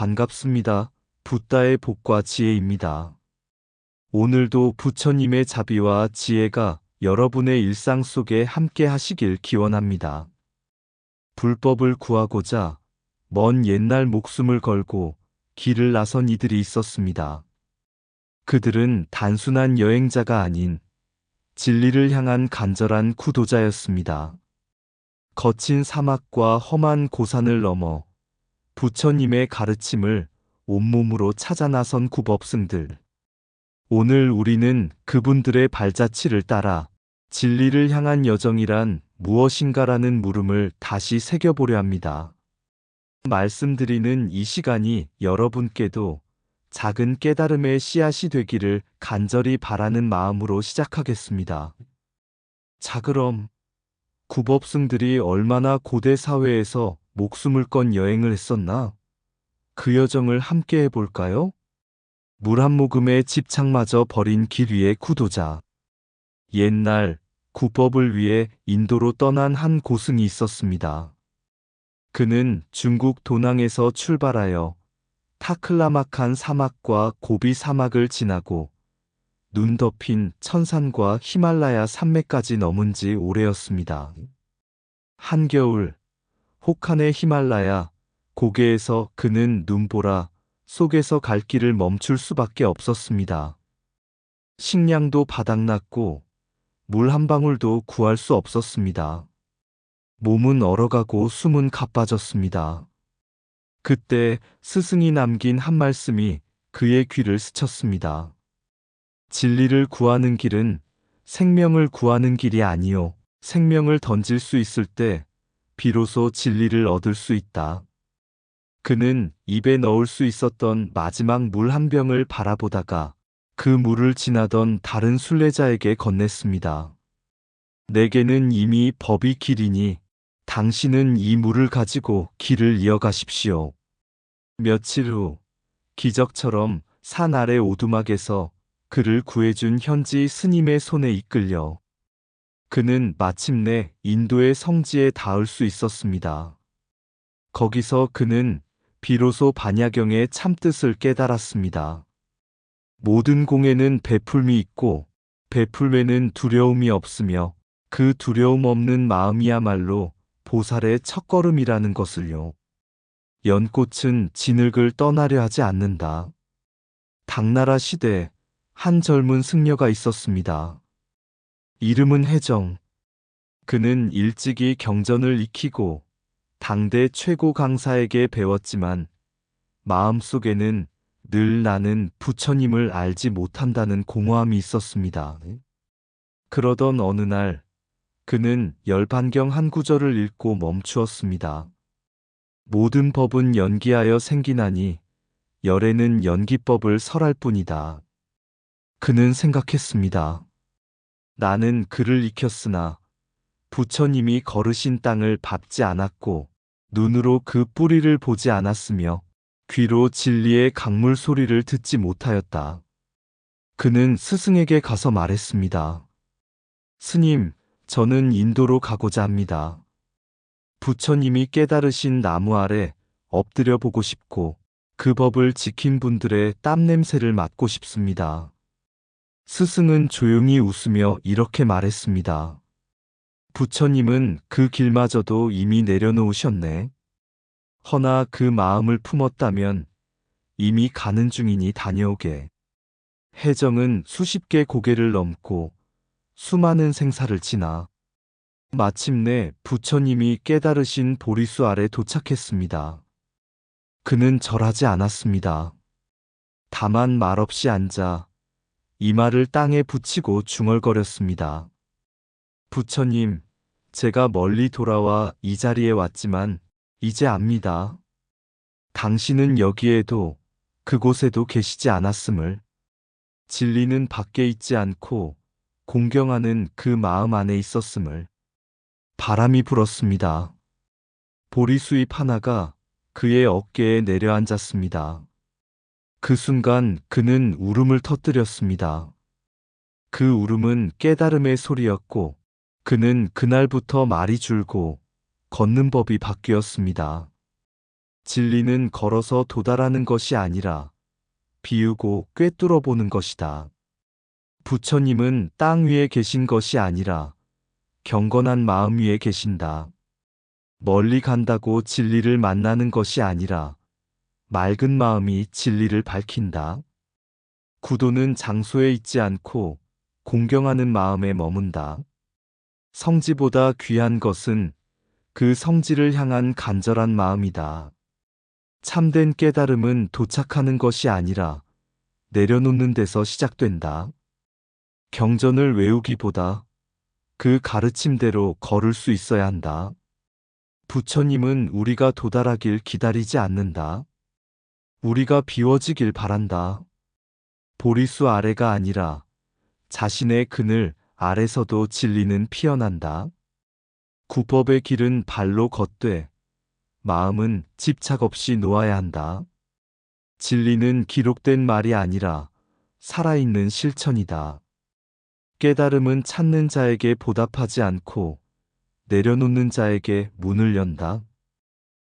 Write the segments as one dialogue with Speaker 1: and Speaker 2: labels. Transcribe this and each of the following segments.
Speaker 1: 반갑습니다. 붓다의 복과 지혜입니다. 오늘도 부처님의 자비와 지혜가 여러분의 일상 속에 함께 하시길 기원합니다. 불법을 구하고자 먼 옛날 목숨을 걸고 길을 나선 이들이 있었습니다. 그들은 단순한 여행자가 아닌 진리를 향한 간절한 구도자였습니다. 거친 사막과 험한 고산을 넘어 부처님의 가르침을 온몸으로 찾아 나선 구법승들. 오늘 우리는 그분들의 발자취를 따라 진리를 향한 여정이란 무엇인가라는 물음을 다시 새겨보려 합니다. 말씀드리는 이 시간이 여러분께도 작은 깨달음의 씨앗이 되기를 간절히 바라는 마음으로 시작하겠습니다. 자, 그럼 구법승들이 얼마나 고대 사회에서 목숨을 건 여행을 했었나? 그 여정을 함께 해볼까요? 물 한 모금에 집착마저 버린 길 위의 구도자. 옛날 구법을 위해 인도로 떠난 한 고승이 있었습니다. 그는 중국 도낭에서 출발하여 타클라막한 사막과 고비 사막을 지나고 눈 덮인 천산과 히말라야 산맥까지 넘은 지 오래였습니다. 한겨울 혹한의 히말라야 고개에서 그는 눈보라 속에서 갈 길을 멈출 수밖에 없었습니다. 식량도 바닥났고 물 한 방울도 구할 수 없었습니다. 몸은 얼어가고 숨은 가빠졌습니다. 그때 스승이 남긴 한 말씀이 그의 귀를 스쳤습니다. 진리를 구하는 길은 생명을 구하는 길이 아니요, 생명을 던질 수 있을 때 비로소 진리를 얻을 수 있다. 그는 입에 넣을 수 있었던 마지막 물 한 병을 바라보다가 그 물을 지나던 다른 순례자에게 건넸습니다. 내게는 이미 법이 길이니 당신은 이 물을 가지고 길을 이어가십시오. 며칠 후 기적처럼 산 아래 오두막에서 그를 구해준 현지 스님의 손에 이끌려 그는 마침내 인도의 성지에 닿을 수 있었습니다. 거기서 그는 비로소 반야경의 참뜻을 깨달았습니다. 모든 공에는 베풀미 있고 베풀매는 두려움이 없으며 그 두려움 없는 마음이야말로 보살의 첫걸음이라는 것을요. 연꽃은 진흙을 떠나려 하지 않는다. 당나라 시대 한 젊은 승려가 있었습니다. 이름은 해정. 그는 일찍이 경전을 익히고 당대 최고 강사에게 배웠지만 마음속에는 늘 나는 부처님을 알지 못한다는 공허함이 있었습니다. 그러던 어느 날 그는 열반경 한 구절을 읽고 멈추었습니다. 모든 법은 연기하여 생기나니 열에는 연기법을 설할 뿐이다. 그는 생각했습니다. 나는 글을 익혔으나 부처님이 걸으신 땅을 밟지 않았고 눈으로 그 뿌리를 보지 않았으며 귀로 진리의 강물 소리를 듣지 못하였다. 그는 스승에게 가서 말했습니다. 스님, 저는 인도로 가고자 합니다. 부처님이 깨달으신 나무 아래 엎드려 보고 싶고 그 법을 지킨 분들의 땀 냄새를 맡고 싶습니다. 스승은 조용히 웃으며 이렇게 말했습니다. 부처님은 그 길마저도 이미 내려놓으셨네. 허나 그 마음을 품었다면 이미 가는 중이니 다녀오게. 해정은 수십 개 고개를 넘고 수많은 생사를 지나 마침내 부처님이 깨달으신 보리수 아래 도착했습니다. 그는 절하지 않았습니다. 다만 말없이 앉아 이마를 땅에 붙이고 중얼거렸습니다. 부처님, 제가 멀리 돌아와 이 자리에 왔지만 이제 압니다. 당신은 여기에도 그곳에도 계시지 않았음을. 진리는 밖에 있지 않고 공경하는 그 마음 안에 있었음을. 바람이 불었습니다. 보리수잎 하나가 그의 어깨에 내려앉았습니다. 그 순간 그는 울음을 터뜨렸습니다. 그 울음은 깨달음의 소리였고 그는 그날부터 말이 줄고 걷는 법이 바뀌었습니다. 진리는 걸어서 도달하는 것이 아니라 비우고 꿰뚫어 보는 것이다. 부처님은 땅 위에 계신 것이 아니라 경건한 마음 위에 계신다. 멀리 간다고 진리를 만나는 것이 아니라 맑은 마음이 진리를 밝힌다. 구도는 장소에 있지 않고 공경하는 마음에 머문다. 성지보다 귀한 것은 그 성지를 향한 간절한 마음이다. 참된 깨달음은 도착하는 것이 아니라 내려놓는 데서 시작된다. 경전을 외우기보다 그 가르침대로 걸을 수 있어야 한다. 부처님은 우리가 도달하길 기다리지 않는다. 우리가 비워지길 바란다. 보리수 아래가 아니라 자신의 그늘 아래서도 진리는 피어난다. 구법의 길은 발로 걷되 마음은 집착 없이 놓아야 한다. 진리는 기록된 말이 아니라 살아있는 실천이다. 깨달음은 찾는 자에게 보답하지 않고 내려놓는 자에게 문을 연다.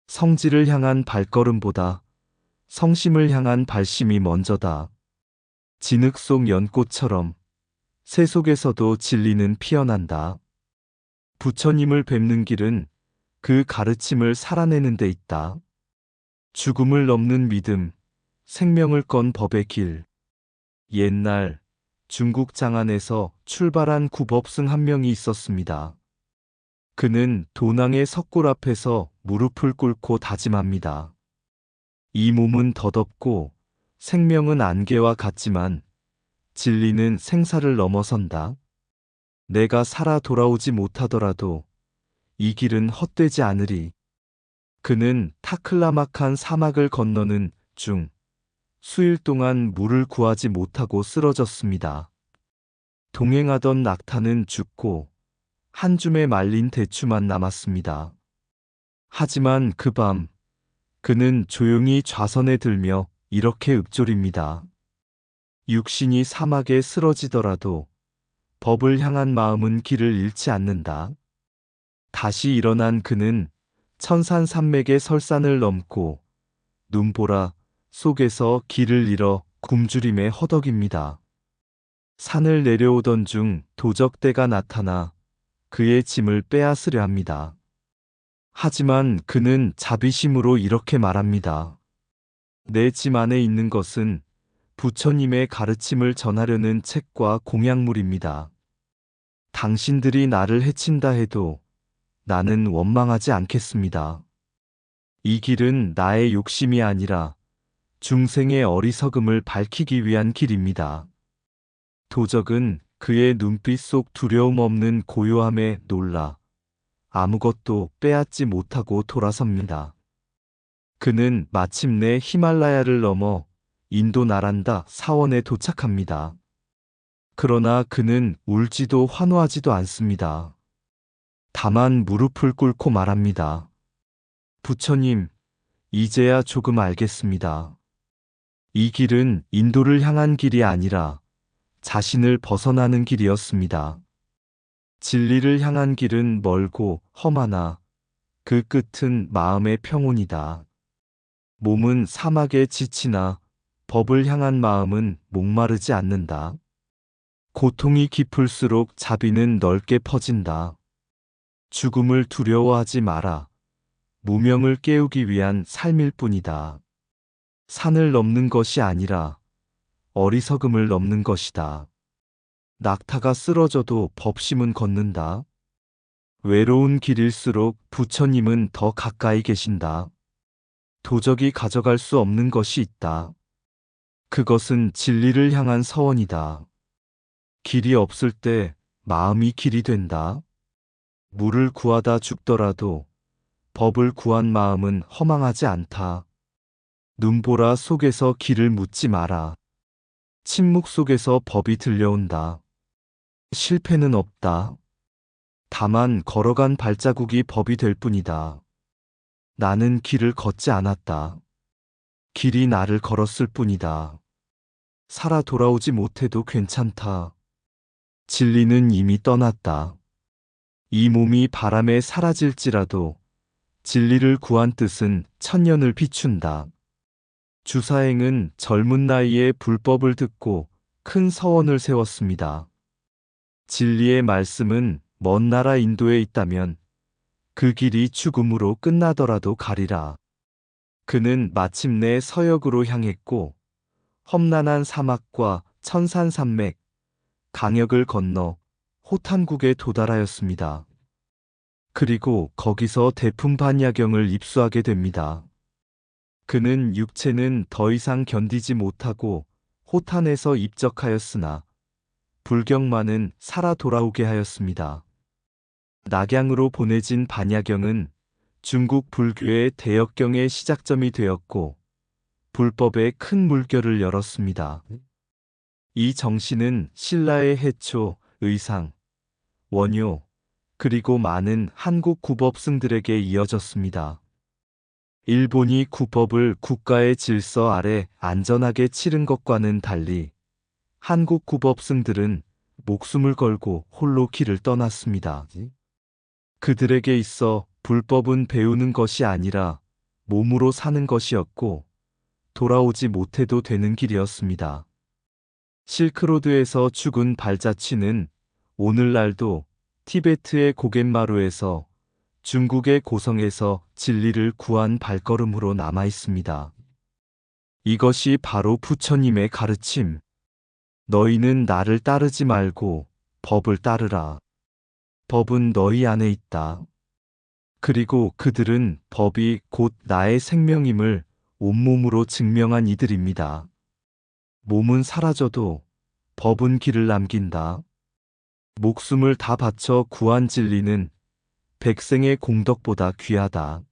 Speaker 1: 성지를 향한 발걸음보다 성심을 향한 발심이 먼저다. 진흙 속 연꽃처럼 새 속에서도 진리는 피어난다. 부처님을 뵙는 길은 그 가르침을 살아내는 데 있다. 죽음을 넘는 믿음, 생명을 건 법의 길. 옛날 중국 장안에서 출발한 구법승 한 명이 있었습니다. 그는 도낭의 석굴 앞에서 무릎을 꿇고 다짐합니다. 이 몸은 덧없고 생명은 안개와 같지만 진리는 생사를 넘어선다. 내가 살아 돌아오지 못하더라도 이 길은 헛되지 않으리. 그는 타클라막한 사막을 건너는 중 수일 동안 물을 구하지 못하고 쓰러졌습니다. 동행하던 낙타는 죽고 한 줌의 말린 대추만 남았습니다. 하지만 그 밤 그는 조용히 좌선에 들며 이렇게 읊조립니다. 육신이 사막에 쓰러지더라도 법을 향한 마음은 길을 잃지 않는다. 다시 일어난 그는 천산산맥의 설산을 넘고 눈보라 속에서 길을 잃어 굶주림에 허덕입니다. 산을 내려오던 중 도적대가 나타나 그의 짐을 빼앗으려 합니다. 하지만 그는 자비심으로 이렇게 말합니다. 내 짐 안에 있는 것은 부처님의 가르침을 전하려는 책과 공약물입니다. 당신들이 나를 해친다 해도 나는 원망하지 않겠습니다. 이 길은 나의 욕심이 아니라 중생의 어리석음을 밝히기 위한 길입니다. 도적은 그의 눈빛 속 두려움 없는 고요함에 놀라 아무것도 빼앗지 못하고 돌아섭니다. 그는 마침내 히말라야를 넘어 인도 나란다 사원에 도착합니다. 그러나 그는 울지도 환호하지도 않습니다. 다만 무릎을 꿇고 말합니다. 부처님, 이제야 조금 알겠습니다. 이 길은 인도를 향한 길이 아니라 자신을 벗어나는 길이었습니다. 진리를 향한 길은 멀고 험하나 그 끝은 마음의 평온이다. 몸은 사막에 지치나 법을 향한 마음은 목마르지 않는다. 고통이 깊을수록 자비는 넓게 퍼진다. 죽음을 두려워하지 마라. 무명을 깨우기 위한 삶일 뿐이다. 산을 넘는 것이 아니라 어리석음을 넘는 것이다. 낙타가 쓰러져도 법심은 걷는다. 외로운 길일수록 부처님은 더 가까이 계신다. 도적이 가져갈 수 없는 것이 있다. 그것은 진리를 향한 서원이다. 길이 없을 때 마음이 길이 된다. 물을 구하다 죽더라도 법을 구한 마음은 허망하지 않다. 눈보라 속에서 길을 묻지 마라. 침묵 속에서 법이 들려온다. 실패는 없다. 다만 걸어간 발자국이 법이 될 뿐이다. 나는 길을 걷지 않았다. 길이 나를 걸었을 뿐이다. 살아 돌아오지 못해도 괜찮다. 진리는 이미 떠났다. 이 몸이 바람에 사라질지라도 진리를 구한 뜻은 천년을 비춘다. 주사행은 젊은 나이에 불법을 듣고 큰 서원을 세웠습니다. 진리의 말씀은 먼 나라 인도에 있다면 그 길이 죽음으로 끝나더라도 가리라. 그는 마침내 서역으로 향했고 험난한 사막과 천산산맥, 강역을 건너 호탄국에 도달하였습니다. 그리고 거기서 대품반야경을 입수하게 됩니다. 그는 육체는 더 이상 견디지 못하고 호탄에서 입적하였으나 불경만은 살아 돌아오게 하였습니다. 낙양으로 보내진 반야경은 중국 불교의 대역경의 시작점이 되었고 불법의 큰 물결을 열었습니다. 이 정신은 신라의 해초, 의상, 원효, 그리고 많은 한국 구법승들에게 이어졌습니다. 일본이 구법을 국가의 질서 아래 안전하게 치른 것과는 달리 한국 구법승들은 목숨을 걸고 홀로 길을 떠났습니다. 그들에게 있어 불법은 배우는 것이 아니라 몸으로 사는 것이었고 돌아오지 못해도 되는 길이었습니다. 실크로드에서 죽은 발자취는 오늘날도 티베트의 고갯마루에서 중국의 고성에서 진리를 구한 발걸음으로 남아 있습니다. 이것이 바로 부처님의 가르침. 너희는 나를 따르지 말고 법을 따르라. 법은 너희 안에 있다. 그리고 그들은 법이 곧 나의 생명임을 온몸으로 증명한 이들입니다. 몸은 사라져도 법은 길을 남긴다. 목숨을 다 바쳐 구한 진리는 백생의 공덕보다 귀하다.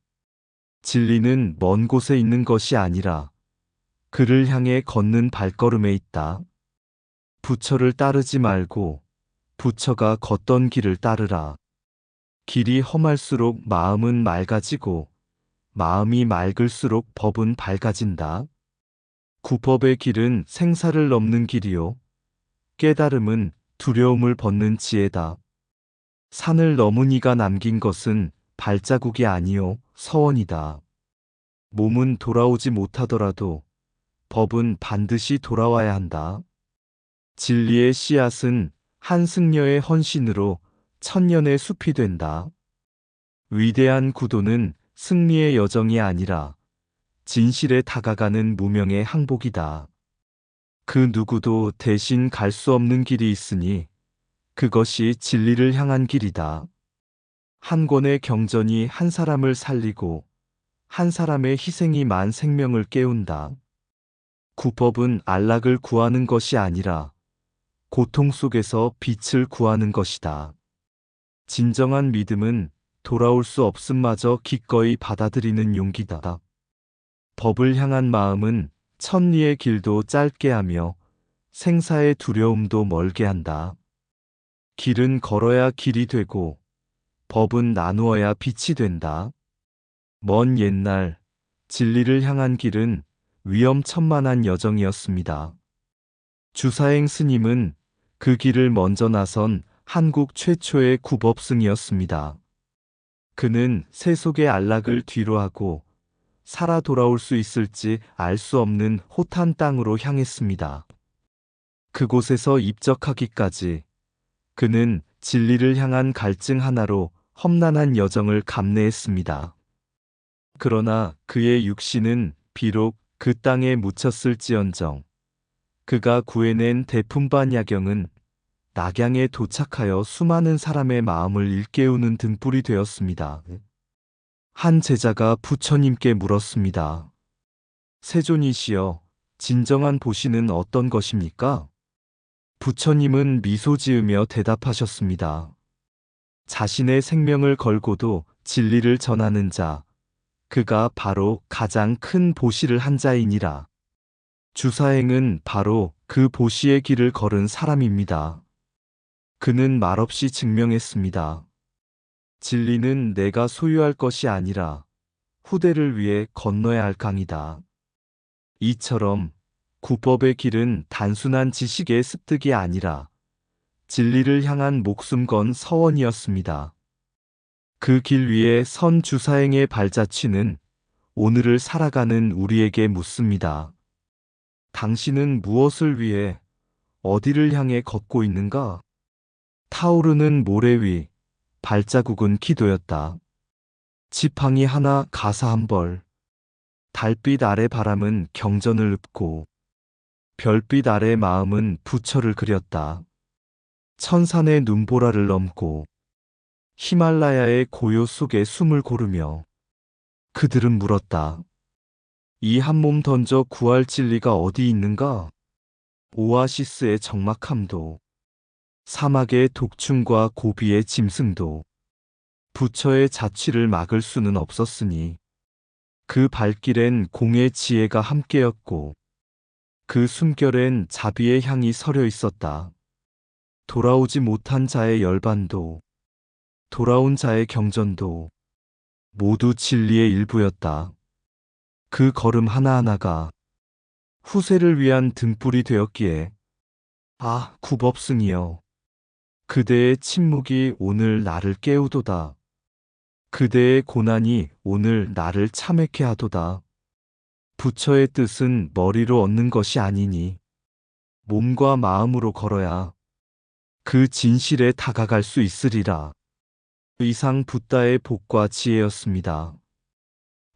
Speaker 1: 진리는 먼 곳에 있는 것이 아니라 그를 향해 걷는 발걸음에 있다. 부처를 따르지 말고 부처가 걷던 길을 따르라. 길이 험할수록 마음은 맑아지고 마음이 맑을수록 법은 밝아진다. 구법의 길은 생사를 넘는 길이요. 깨달음은 두려움을 벗는 지혜다. 산을 넘은 이가 남긴 것은 발자국이 아니요 서원이다. 몸은 돌아오지 못하더라도 법은 반드시 돌아와야 한다. 진리의 씨앗은 한승려의 헌신으로 천년의 숲이 된다. 위대한 구도는 승리의 여정이 아니라 진실에 다가가는 무명의 항복이다. 그 누구도 대신 갈 수 없는 길이 있으니 그것이 진리를 향한 길이다. 한 권의 경전이 한 사람을 살리고 한 사람의 희생이 만 생명을 깨운다. 구법은 안락을 구하는 것이 아니라 고통 속에서 빛을 구하는 것이다. 진정한 믿음은 돌아올 수 없음마저 기꺼이 받아들이는 용기다. 법을 향한 마음은 천리의 길도 짧게 하며 생사의 두려움도 멀게 한다. 길은 걸어야 길이 되고 법은 나누어야 빛이 된다. 먼 옛날 진리를 향한 길은 위험천만한 여정이었습니다. 주사행 스님은 그 길을 먼저 나선 한국 최초의 구법승이었습니다. 그는 세속의 안락을 뒤로하고 살아 돌아올 수 있을지 알 수 없는 호탄 땅으로 향했습니다. 그곳에서 입적하기까지 그는 진리를 향한 갈증 하나로 험난한 여정을 감내했습니다. 그러나 그의 육신은 비록 그 땅에 묻혔을지언정 그가 구해낸 대품반야경은 낙양에 도착하여 수많은 사람의 마음을 일깨우는 등불이 되었습니다. 한 제자가 부처님께 물었습니다. 세존이시여, 진정한 보시는 어떤 것입니까? 부처님은 미소 지으며 대답하셨습니다. 자신의 생명을 걸고도 진리를 전하는 자, 그가 바로 가장 큰 보시를 한 자이니라. 주사행은 바로 그 보시의 길을 걸은 사람입니다. 그는 말없이 증명했습니다. 진리는 내가 소유할 것이 아니라 후대를 위해 건너야 할 강이다. 이처럼 구법의 길은 단순한 지식의 습득이 아니라 진리를 향한 목숨 건 서원이었습니다. 그 길 위에 선 주사행의 발자취는 오늘을 살아가는 우리에게 묻습니다. 당신은 무엇을 위해 어디를 향해 걷고 있는가? 타오르는 모래 위, 발자국은 기도였다. 지팡이 하나, 가사 한 벌. 달빛 아래 바람은 경전을 읊고 별빛 아래 마음은 부처를 그렸다. 천산의 눈보라를 넘고 히말라야의 고요 속에 숨을 고르며 그들은 물었다. 이 한 몸 던져 구할 진리가 어디 있는가? 오아시스의 적막함도, 사막의 독충과 고비의 짐승도 부처의 자취를 막을 수는 없었으니 그 발길엔 공의 지혜가 함께였고 그 숨결엔 자비의 향이 서려 있었다. 돌아오지 못한 자의 열반도 돌아온 자의 경전도 모두 진리의 일부였다. 그 걸음 하나하나가 후세를 위한 등불이 되었기에 아, 굽업승이여. 그대의 침묵이 오늘 나를 깨우도다. 그대의 고난이 오늘 나를 참회케 하도다. 부처의 뜻은 머리로 얻는 것이 아니니 몸과 마음으로 걸어야 그 진실에 다가갈 수 있으리라. 이상 붓다의 복과 지혜였습니다.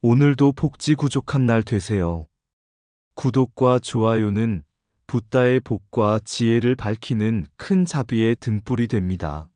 Speaker 1: 오늘도 복지 구족한 날 되세요. 구독과 좋아요는 붓다의 복과 지혜를 밝히는 큰 자비의 등불이 됩니다.